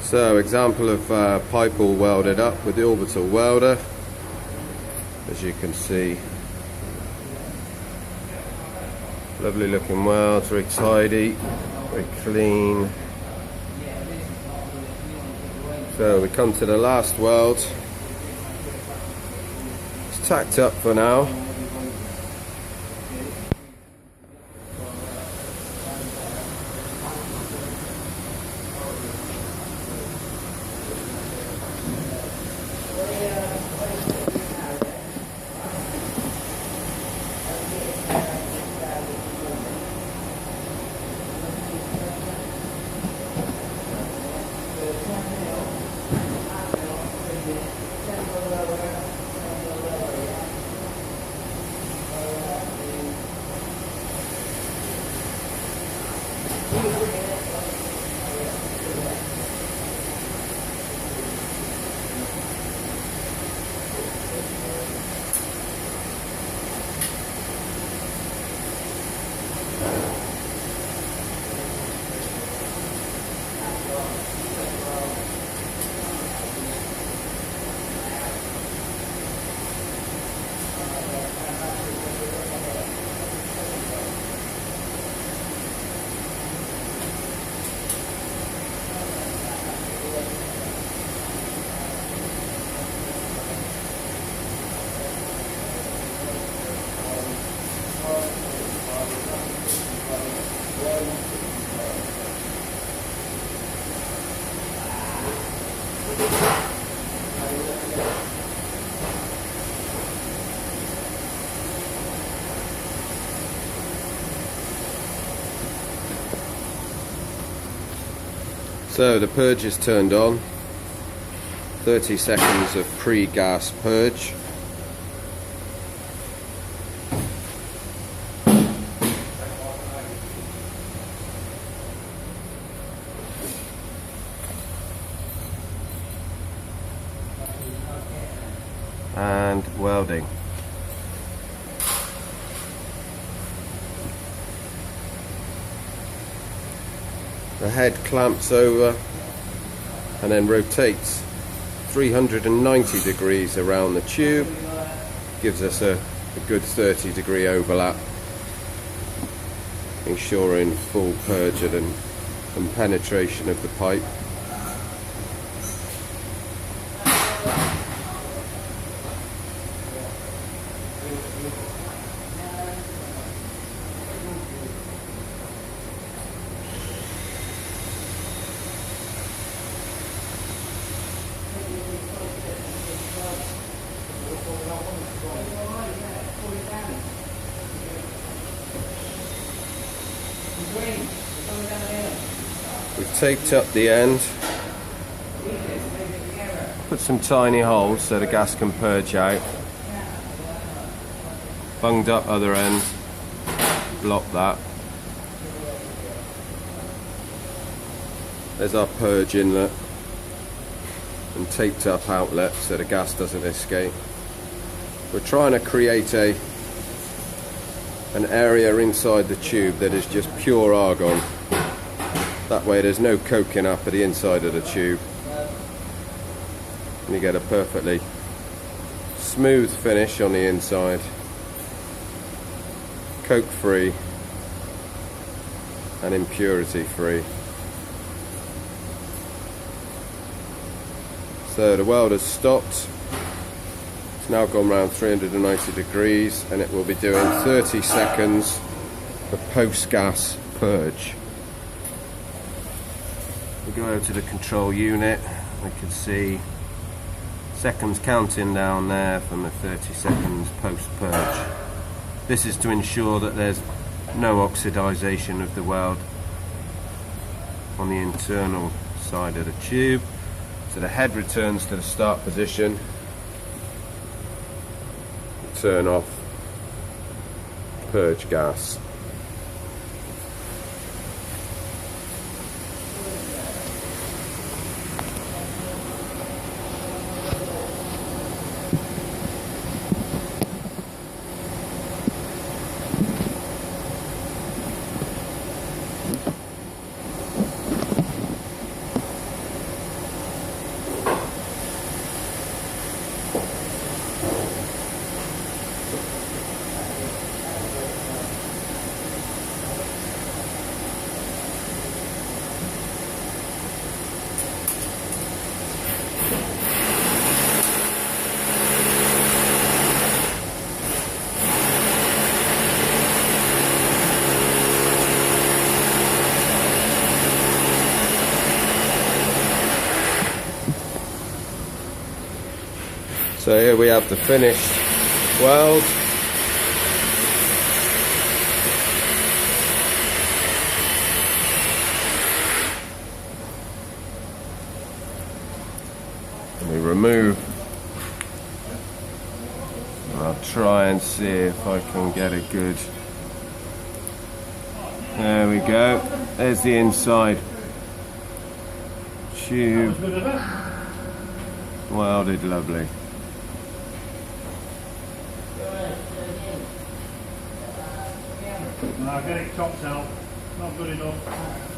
So, example of pipe all welded up with the Orbital welder. As you can see, lovely looking welds, very tidy, very clean. So we come to the last weld. It's tacked up for now. So the purge is turned on, 30 seconds of pre-gas purge. And welding. The head clamps over and then rotates 390 degrees around the tube, gives us a good 30-degree overlap, ensuring full purge and penetration of the pipe. We've taped up the end, put some tiny holes so the gas can purge out, bunged up other end, block that. There's our purge inlet and taped up outlet so the gas doesn't escape. We're trying to create an area inside the tube that is just pure argon. That way there's no coking up at the inside of the tube. And you get a perfectly smooth finish on the inside. Coke free and impurity free. So the welder's stopped. It's now gone around 390 degrees and it will be doing 30 seconds of post-gas purge. We go over to the control unit, we can see seconds counting down there from the 30 seconds post-purge. This is to ensure that there's no oxidization of the weld on the internal side of the tube. So the head returns to the start position. Turn off purge gas. So here we have the finished weld. We remove. I'll try and see if I can get a good. There we go. There's the inside tube. Welded lovely. No, get it topped out. Not good enough.